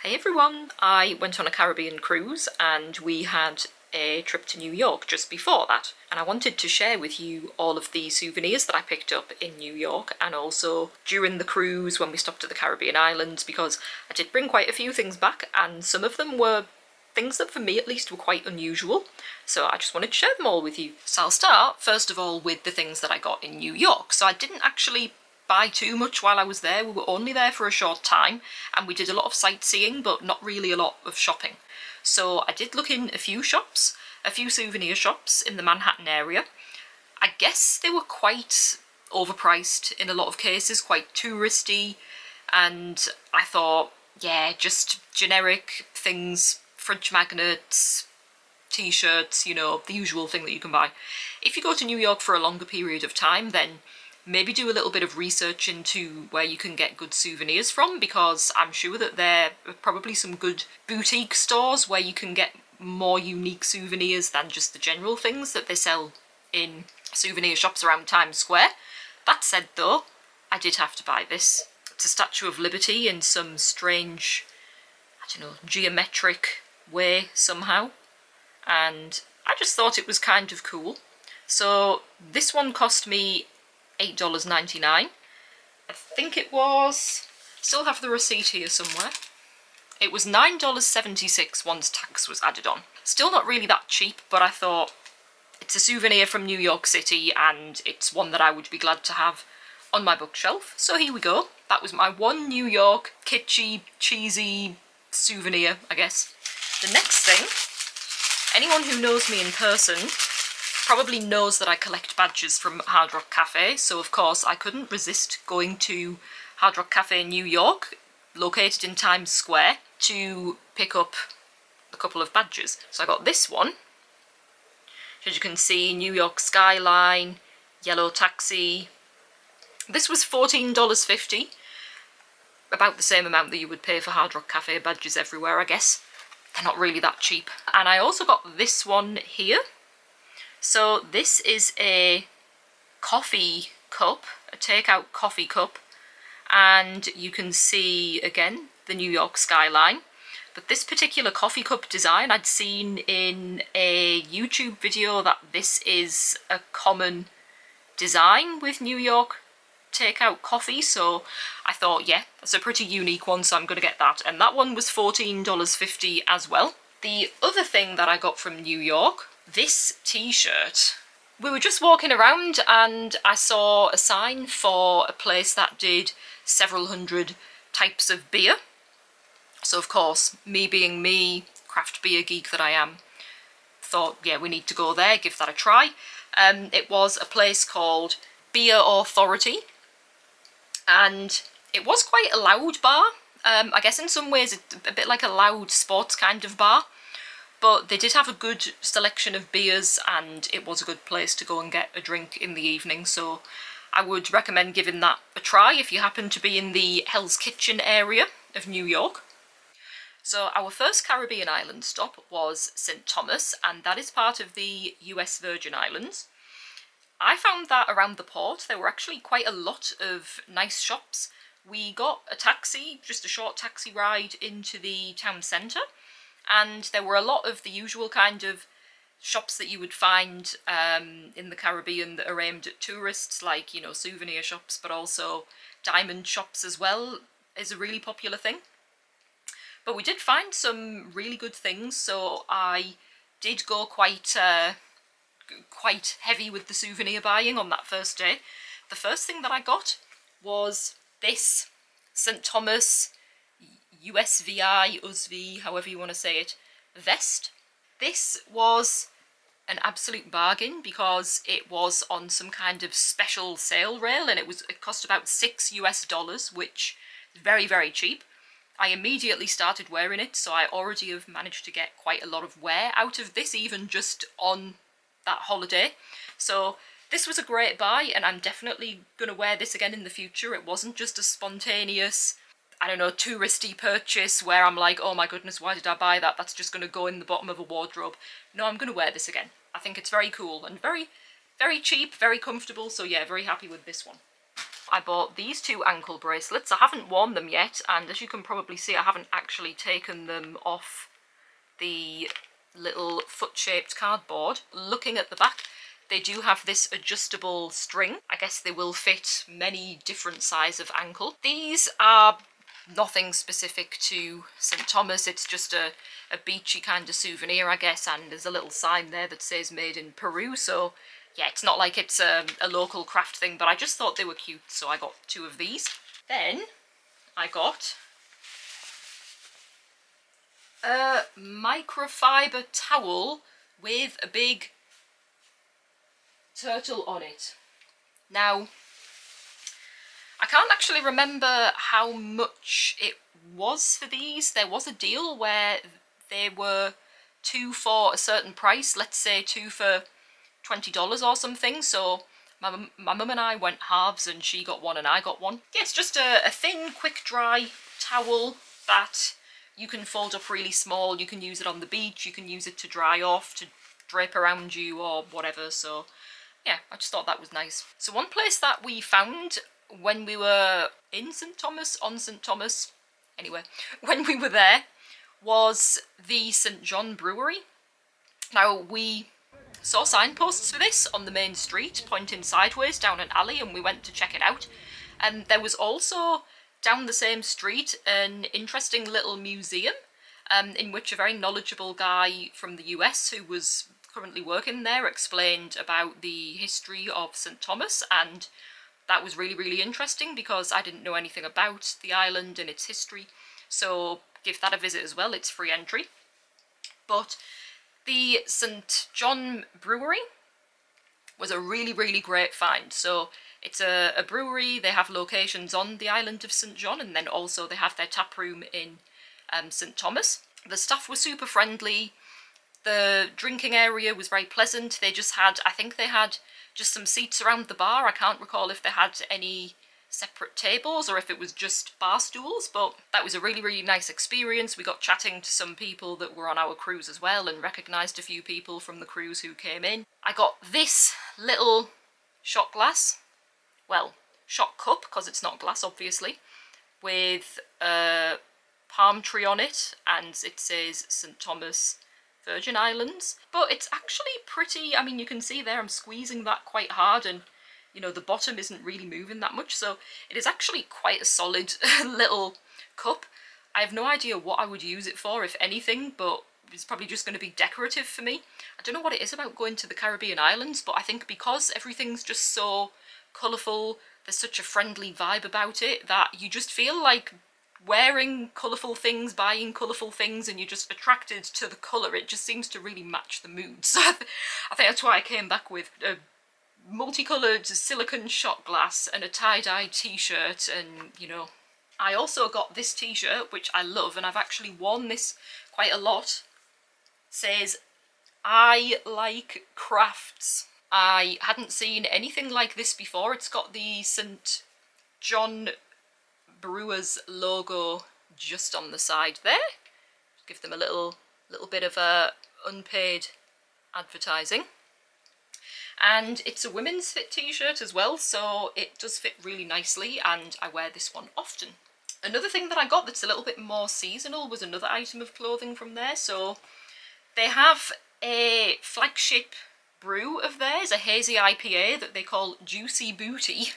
Hey everyone! I went on a Caribbean cruise and we had a trip to New York just before that, and I wanted to share with you all of the souvenirs that I picked up in New York and also during the cruise when we stopped at the Caribbean islands, because I did bring quite a few things back and some of them were things that for me at least were quite unusual, so I just wanted to share them all with you. So I'll start first of all with the things that I got in New York. So I didn't actually buy too much while I was there. We were only there for a short time and we did a lot of sightseeing but not really a lot of shopping. So I did look in a few shops, a few souvenir shops in the Manhattan area. I guess they were quite overpriced in a lot of cases, quite touristy, and I thought, yeah, just generic things, fridge magnets, t-shirts, you know, the usual thing that you can buy. If you go to New York for a longer period of time, then maybe do a little bit of research into where you can get good souvenirs from, because I'm sure that there are probably some good boutique stores where you can get more unique souvenirs than just the general things that they sell in souvenir shops around Times Square. That said though, I did have to buy this. It's a Statue of Liberty in some strange, I don't know, geometric way somehow, and I just thought it was kind of cool. So this one cost me $8.99. I think it was, still have the receipt here somewhere. It was $9.76 once tax was added on. Still not really that cheap, but I thought it's a souvenir from New York City and it's one that I would be glad to have on my bookshelf. So here we go. That was my one New York kitschy, cheesy souvenir, I guess. The next thing, anyone who knows me in person probably knows that I collect badges from Hard Rock Cafe, so of course I couldn't resist going to Hard Rock Cafe in New York, located in Times Square, to pick up a couple of badges. So I got this one, as you can see, New York skyline, yellow taxi. This was $14.50, about the same amount that you would pay for Hard Rock Cafe badges everywhere, I guess. They're not really that cheap. And I also got this one here. So this is a coffee cup, a takeout coffee cup, and you can see again the New York skyline. But this particular coffee cup design, I'd seen in a YouTube video that this is a common design with New York takeout coffee, so I thought, yeah, that's a pretty unique one, so I'm gonna get that. And that one was $14.50 as well. The other thing that I got from New York, this t-shirt. We were just walking around and I saw a sign for a place that did several hundred types of beer. So of course, me being me, craft beer geek that I am, thought, yeah, we need to go there, give that a try. It was a place called Beer Authority, and it was quite a loud bar. I guess in some ways it's a bit like a loud sports kind of bar. But they did have a good selection of beers and it was a good place to go and get a drink in the evening, so I would recommend giving that a try if you happen to be in the Hell's Kitchen area of New York. So our first Caribbean island stop was St Thomas, and that is part of the US Virgin Islands. I found that around the port there were actually quite a lot of nice shops. We got a taxi, just a short taxi ride into the town centre, and there were a lot of the usual kind of shops that you would find in the Caribbean that are aimed at tourists, like, you know, souvenir shops, but also diamond shops as well is a really popular thing. But we did find some really good things, so I did go quite heavy with the souvenir buying on that first day. The first thing that I got was this St Thomas USVI, however you want to say it, vest. This was an absolute bargain because it was on some kind of special sale rail, and it cost about $6 US, which is very, very cheap. I immediately started wearing it, so I already have managed to get quite a lot of wear out of this, even just on that holiday. So this was a great buy, and I'm definitely going to wear this again in the future. It wasn't just a spontaneous, I don't know, touristy purchase where I'm like, oh my goodness, why did I buy that? That's just going to go in the bottom of a wardrobe. No, I'm going to wear this again. I think it's very cool and very, very cheap, very comfortable. So yeah, very happy with this one. I bought these 2 ankle bracelets. I haven't worn them yet, and as you can probably see, I haven't actually taken them off the little foot-shaped cardboard. Looking at the back, they do have this adjustable string. I guess they will fit many different size of ankle. These are nothing specific to St Thomas, it's just a beachy kind of souvenir, I guess, and there's a little sign there that says made in Peru, so yeah, it's not like it's a local craft thing, but I just thought they were cute, so I got 2 of these. Then I got a microfiber towel with a big turtle on it. Now, I can't actually remember how much it was for these. There was a deal where they were 2 for a certain price, let's say 2 for $20 or something, so my mum and I went halves and she got 1 and I got 1. Yeah, it's just a thin, quick dry towel that you can fold up really small. You can use it on the beach, you can use it to dry off, to drape around you or whatever, so yeah, I just thought that was nice. So one place that we found when we were in St Thomas, on St Thomas, anyway, when we were there, was the St John Brewery. Now, we saw signposts for this on the main street, pointing sideways down an alley, and we went to check it out. And there was also, down the same street, an interesting little museum, in which a very knowledgeable guy from the US who was currently working there explained about the history of St Thomas, and that was really, really interesting because I didn't know anything about the island and its history, so give that a visit as well, it's free entry. But the St John Brewery was a really, really great find. So it's a brewery, they have locations on the island of St John, and then also they have their tap room in St Thomas. The staff were super friendly, the drinking area was very pleasant. They just had, I think they had just some seats around the bar. I can't recall if they had any separate tables or if it was just bar stools, but that was a really, really nice experience. We got chatting to some people that were on our cruise as well and recognised a few people from the cruise who came in. I got this little shot glass, well, shot cup, because it's not glass obviously, with a palm tree on it, and it says St Thomas Virgin Islands, but it's actually pretty, I mean, you can see there I'm squeezing that quite hard, and you know, the bottom isn't really moving that much, so it is actually quite a solid little cup. I have no idea what I would use it for, if anything, but it's probably just going to be decorative for me. I don't know what it is about going to the Caribbean islands, but I think because everything's just so colourful, there's such a friendly vibe about it, that you just feel like wearing colourful things, buying colourful things, and you're just attracted to the colour. It just seems to really match the mood. So I think that's why I came back with a multicoloured silicone shot glass and a tie-dye t-shirt, and you know. I also got this t-shirt, which I love, and I've actually worn this quite a lot. It says, "I like crafts." I hadn't seen anything like this before. It's got the St John Brewer's logo just on the side there. Give them a little bit of unpaid advertising. And it's a women's fit t-shirt as well, so it does fit really nicely, and I wear this one often. Another thing that I got that's a little bit more seasonal was another item of clothing from there. So they have a flagship brew of theirs, a hazy IPA that they call Juicy Booty,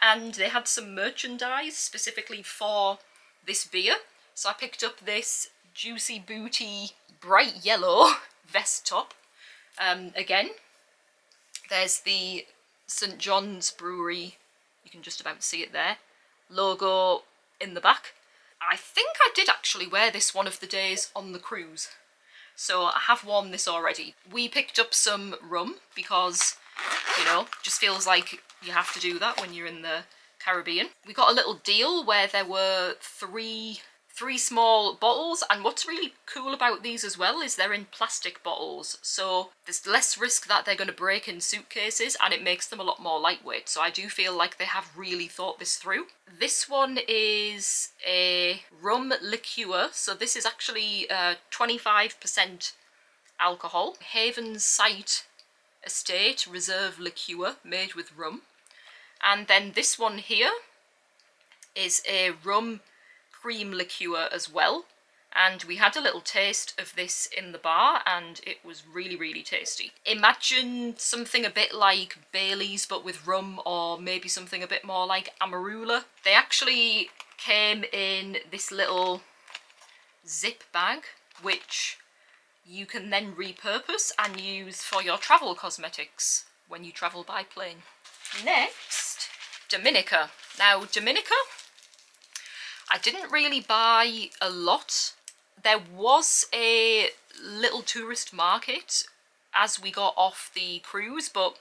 and they had some merchandise specifically for this beer. So I picked up this Juicy Booty bright yellow vest top. Again, there's the St John's Brewery, you can just about see it there, logo in the back. I think I did actually wear this one of the days on the cruise, so I have worn this already. We picked up some rum because, you know, just feels like you have to do that when you're in the Caribbean. We got a little deal where there were three small bottles, and what's really cool about these as well is they're in plastic bottles, so there's less risk that they're going to break in suitcases, and it makes them a lot more lightweight, so I do feel like they have really thought this through. This one is a rum liqueur, so this is actually 25% alcohol. Haven Sight Estate Reserve liqueur made with rum. And then this one here is a rum cream liqueur as well. And we had a little taste of this in the bar and it was really, really tasty. Imagine something a bit like Bailey's but with rum, or maybe something a bit more like Amarula. They actually came in this little zip bag, which you can then repurpose and use for your travel cosmetics when you travel by plane. Next, Dominica. Now, Dominica, I didn't really buy a lot. There was a little tourist market as we got off the cruise, but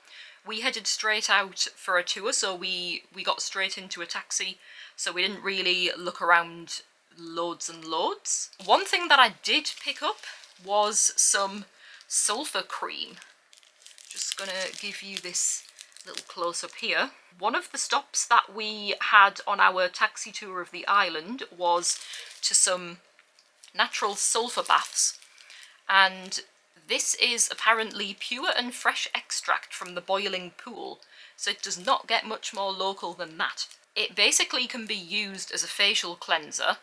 we headed straight out for a tour, so we got straight into a taxi, so we didn't really look around loads and loads. One thing that I did pick up was some sulfur cream. Just gonna give you this little close-up here. One of the stops that we had on our taxi tour of the island was to some natural sulfur baths, and this is apparently pure and fresh extract from the boiling pool, so it does not get much more local than that. It basically can be used as a facial cleanser,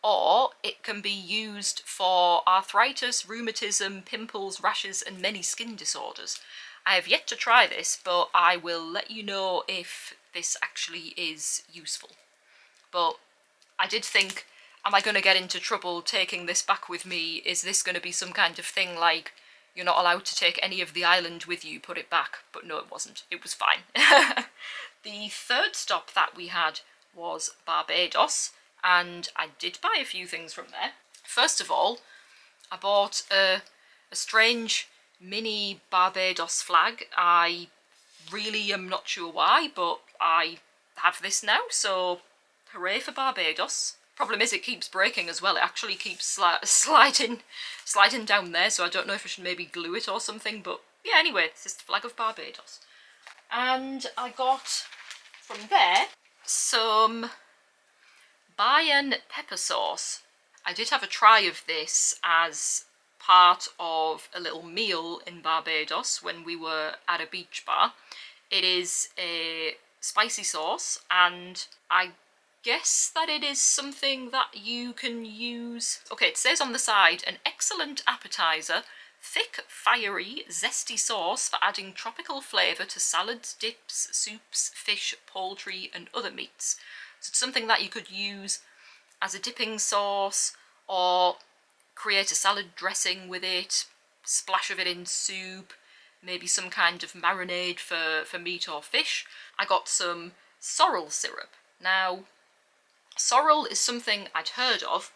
or it can be used for arthritis, rheumatism, pimples, rashes and many skin disorders. I have yet to try this, but I will let you know if this actually is useful. But I did think, am I going to get into trouble taking this back with me? Is this going to be some kind of thing like, you're not allowed to take any of the island with you, put it back? But no, it wasn't. It was fine. The third stop that we had was Barbados, and I did buy a few things from there. First of all, I bought a strange mini Barbados flag. I really am not sure why, but I have this now, so hooray for Barbados. Problem is it keeps breaking as well. It actually keeps sliding down there, so I don't know if I should maybe glue it or something, but yeah, anyway, this is the flag of Barbados. And I got from there some Bayan pepper sauce. I did have a try of this as part of a little meal in Barbados when we were at a beach bar. It is a spicy sauce, and I guess that it is something that you can use. Okay, it says on the side, an excellent appetizer, thick, fiery, zesty sauce for adding tropical flavour to salads, dips, soups, fish, poultry and other meats. So it's something that you could use as a dipping sauce, or create a salad dressing with it, splash of it in soup, maybe some kind of marinade for meat or fish. I got some sorrel syrup. Now, sorrel is something I'd heard of,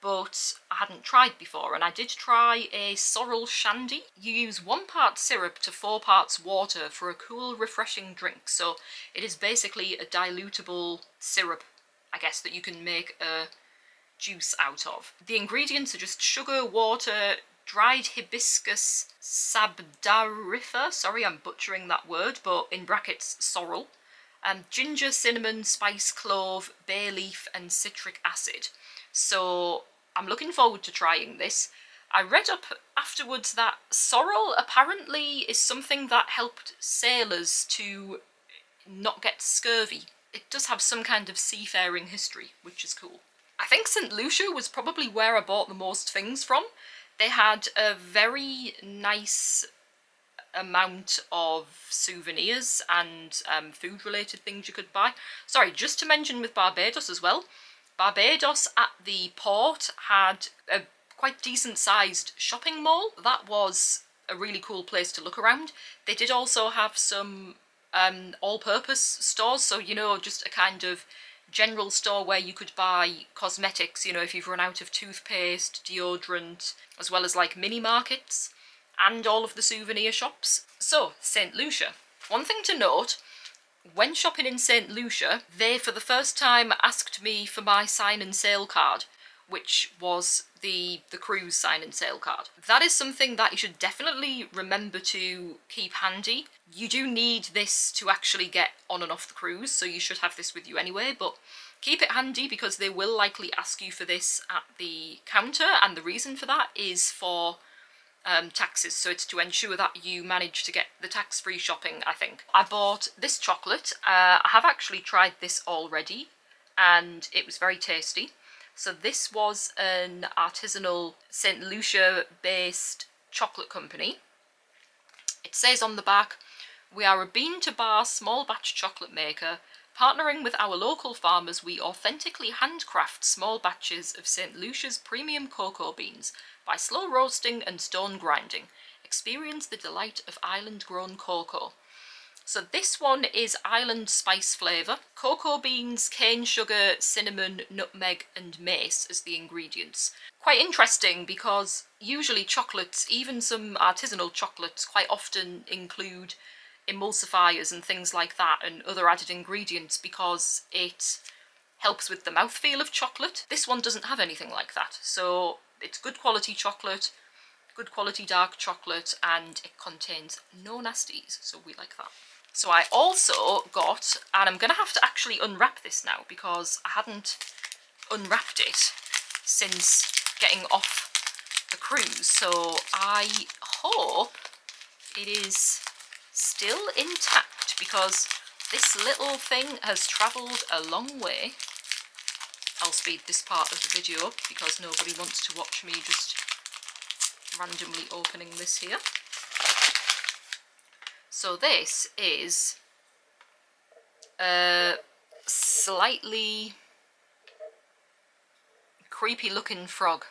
but I hadn't tried before, and I did try a sorrel shandy. You use 1 part syrup to 4 parts water for a cool, refreshing drink, so it is basically a dilutable syrup, I guess, that you can make a juice out of. The ingredients are just sugar, water, dried hibiscus sabdarifer, sorry I'm butchering that word, but in brackets sorrel, ginger, cinnamon, spice, clove, bay leaf and citric acid. So I'm looking forward to trying this. I read up afterwards that sorrel apparently is something that helped sailors to not get scurvy. It does have some kind of seafaring history, which is cool. I think St Lucia was probably where I bought the most things from. They had a very nice amount of souvenirs and food-related things you could buy. Sorry, just to mention with Barbados as well, Barbados at the port had a quite decent-sized shopping mall. That was a really cool place to look around. They did also have some all-purpose stores, so, you know, just a kind of general store where you could buy cosmetics, you know, if you've run out of toothpaste, deodorant, as well as like mini markets and all of the souvenir shops. So, St Lucia. One thing to note, when shopping in St Lucia, they for the first time asked me for my sign and sail card, which was the cruise sign and sail card. That is something that you should definitely remember to keep handy. You do need this to actually get on and off the cruise, so you should have this with you anyway, but keep it handy because they will likely ask you for this at the counter, and the reason for that is for taxes, so it's to ensure that you manage to get the tax-free shopping, I think. I bought this chocolate. I have actually tried this already, and it was very tasty. So this was an artisanal St Lucia based chocolate company. It says on the back, "We are a bean-to-bar small batch chocolate maker. Partnering with our local farmers, we authentically handcraft small batches of St Lucia's premium cocoa beans by slow roasting and stone grinding. Experience the delight of island-grown cocoa." So this one is island spice flavour. Cocoa beans, cane sugar, cinnamon, nutmeg and mace as the ingredients. Quite interesting because usually chocolates, even some artisanal chocolates, quite often include emulsifiers and things like that and other added ingredients because it helps with the mouthfeel of chocolate. This one doesn't have anything like that. So it's good quality chocolate, good quality dark chocolate, and it contains no nasties, so we like that. So I also got, and I'm going to have to actually unwrap this now because I hadn't unwrapped it since getting off the cruise. So I hope it is still intact because this little thing has travelled a long way. I'll speed this part of the video up because nobody wants to watch me just randomly opening this here. So this is a slightly creepy looking frog.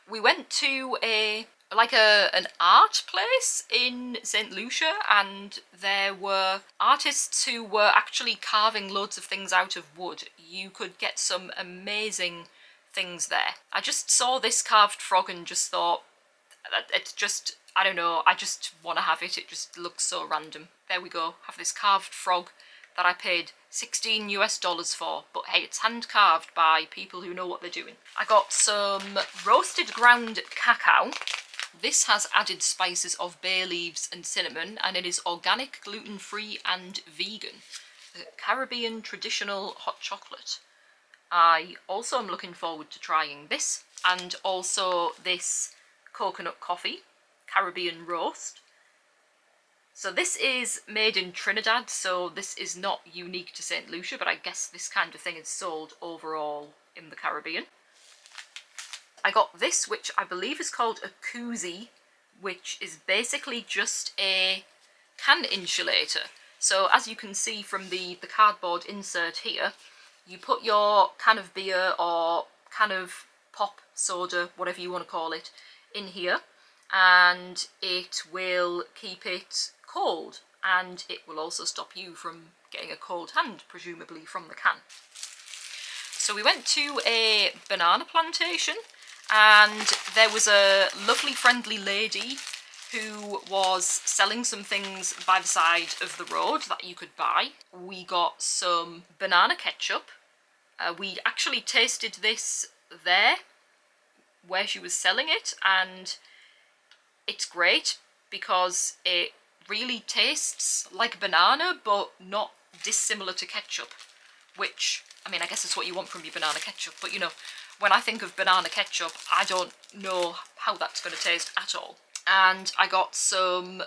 We went to an art place in St Lucia, and there were artists who were actually carving loads of things out of wood. You could get some amazing things there. I just saw this carved frog and just thought, it's just, I don't know, I just want to have it. It just looks so random. There we go, have this carved frog that I paid $16 US for, but hey, it's hand carved by people who know what they're doing. I got some roasted ground cacao. This has added spices of bay leaves and cinnamon, and it is organic, gluten-free and vegan. The Caribbean traditional hot chocolate. I also am looking forward to trying this, and also this coconut coffee, Caribbean roast. So this is made in Trinidad, so this is not unique to St Lucia, but I guess this kind of thing is sold overall in the Caribbean. I got this, which I believe is called a koozie, which is basically just a can insulator. So as you can see from the cardboard insert here, you put your can of beer or can of pop, soda, whatever you want to call it, in here, and it will keep it cold, and it will also stop you from getting a cold hand, presumably from the can. So we went to a banana plantation, and there was a lovely friendly lady who was selling some things by the side of the road that you could buy. We got some banana ketchup. We actually tasted this there where she was selling it, and it's great because it really tastes like banana but not dissimilar to ketchup, which, I mean, I guess it's what you want from your banana ketchup, but you know, when I think of banana ketchup, I don't know how that's going to taste at all. And I got some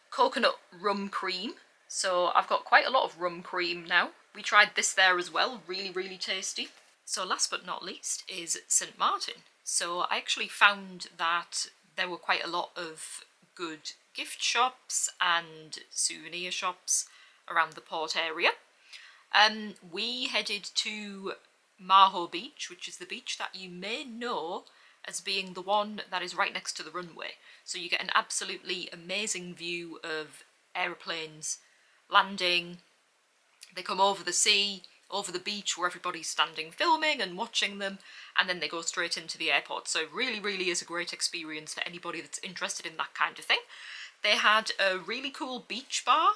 coconut rum cream, so I've got quite a lot of rum cream now. We tried this there as well, really, really tasty. So last but not least is St Maarten. So I actually found that there were quite a lot of good gift shops and souvenir shops around the port area. We headed to Maho Beach, which is the beach that you may know as being the one that is right next to the runway. So you get an absolutely amazing view of aeroplanes landing. They come over the sea, over the beach where everybody's standing filming and watching them, and then they go straight into the airport. So it really, really is a great experience for anybody that's interested in that kind of thing. They had a really cool beach bar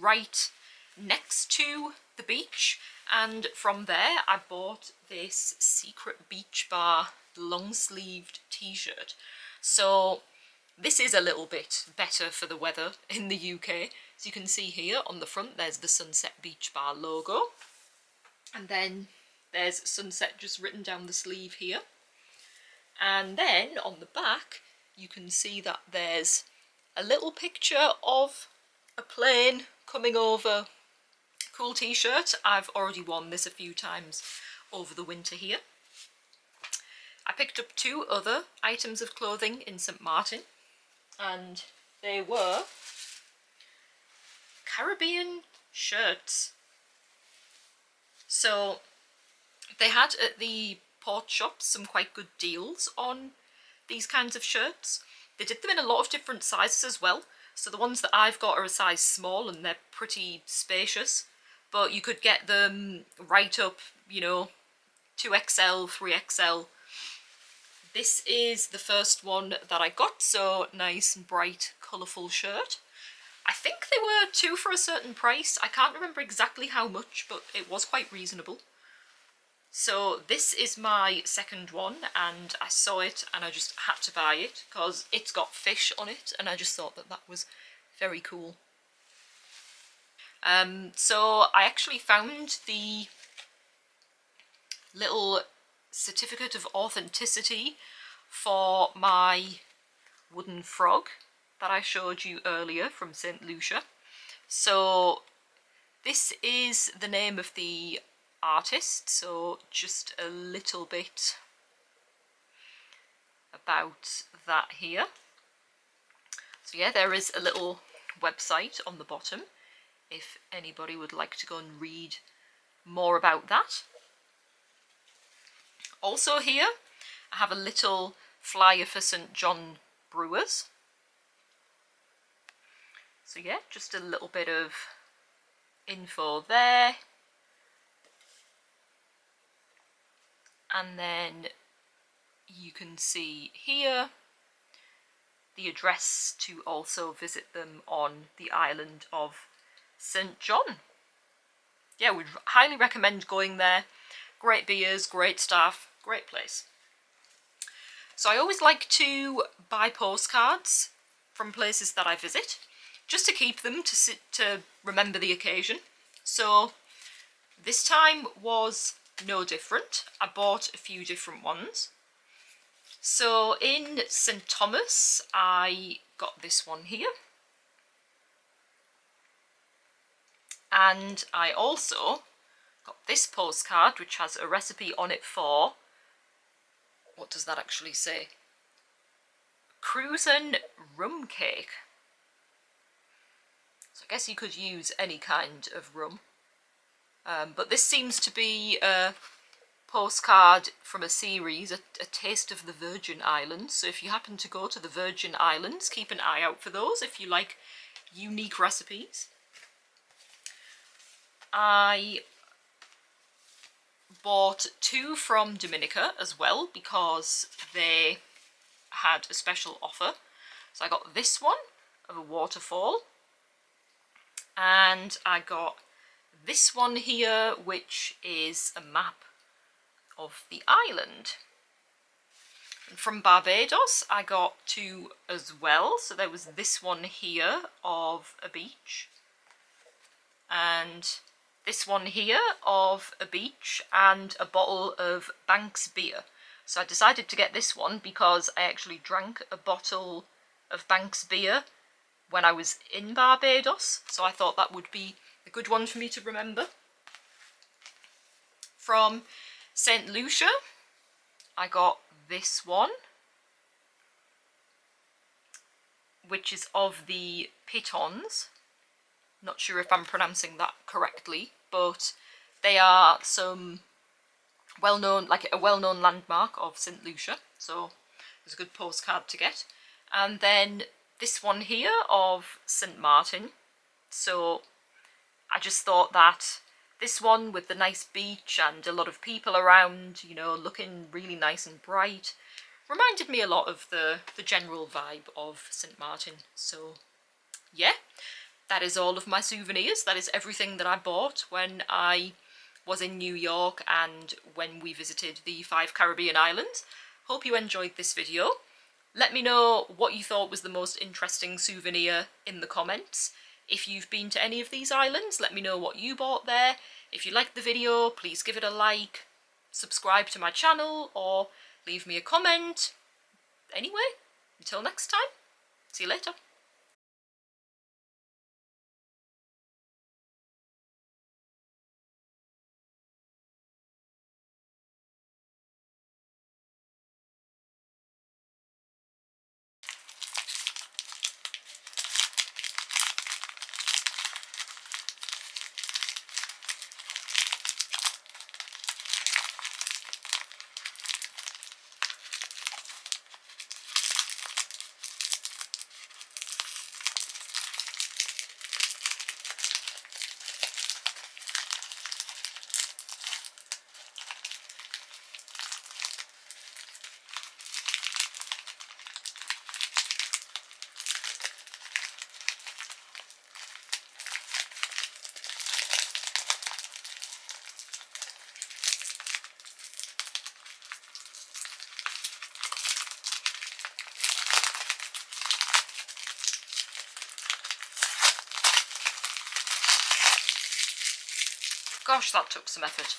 right next to the beach, and from there I bought this secret beach bar long-sleeved t-shirt. So this is a little bit better for the weather in the UK. As you can see here on the front, there's the Sunset Beach Bar logo, and then there's Sunset just written down the sleeve here, and then on the back you can see that there's a little picture of a plane coming over. Cool t-shirt. I've already worn this a few times over the winter here. I picked up 2 other items of clothing in St Maarten, and they were Caribbean shirts. So they had at the port shops some quite good deals on these kinds of shirts. They did them in a lot of different sizes as well. So the ones that I've got are a size small and they're pretty spacious, but you could get them right up, you know, 2XL, 3XL. This is the first one that I got, so nice and bright, colourful shirt. I think they were 2 for a certain price. I can't remember exactly how much, but it was quite reasonable. So this is my second one, and I saw it and I just had to buy it because it's got fish on it, and I just thought that that was very cool. So I actually found the little certificate of authenticity for my wooden frog that I showed you earlier from St Lucia. So this is the name of the artist, so just a little bit about that here. So yeah, there is a little website on the bottom if anybody would like to go and read more about that. Also here I have a little flyer for St John Brewers. So yeah, just a little bit of info there. And then you can see here the address to also visit them on the island of St John. Yeah, we'd highly recommend going there. Great beers, great staff, great place. So I always like to buy postcards from places that I visit, just to keep them to remember the occasion. So this time was no different. I bought a few different ones. So in St Thomas I got this one here, and I also got this postcard which has a recipe on it for, what does that actually say? Cruisin' rum cake. So I guess you could use any kind of rum. But this seems to be a postcard from a series, a taste of the Virgin Islands. So if you happen to go to the Virgin Islands, keep an eye out for those if you like unique recipes. I bought 2 from Dominica as well because they had a special offer. So I got this one of a waterfall, and I got this one here which is a map of the island. And from Barbados I got 2 as well. So there was this one here of a beach, and this one here of a beach, and a bottle of Banks beer. So I decided to get this one because I actually drank a bottle of Banks beer when I was in Barbados, so I thought that would be a good one for me to remember. From St Lucia I got this one, which is of the pitons. Not sure if I'm pronouncing that correctly, but they are some well-known, like a well-known landmark of St Lucia, so it's a good postcard to get. And then this one here of St Maarten. So I just thought that this one with the nice beach and a lot of people around, you know, looking really nice and bright, reminded me a lot of the general vibe of St Maarten. So yeah, that is all of my souvenirs. That is everything that I bought when I was in New York and when we visited the 5 Caribbean islands. Hope you enjoyed this video. Let me know what you thought was the most interesting souvenir in the comments. If you've been to any of these islands, let me know what you bought there. If you liked the video, please give it a like, subscribe to my channel, or leave me a comment. Anyway, Until next time, see you later. Gosh, that took some effort.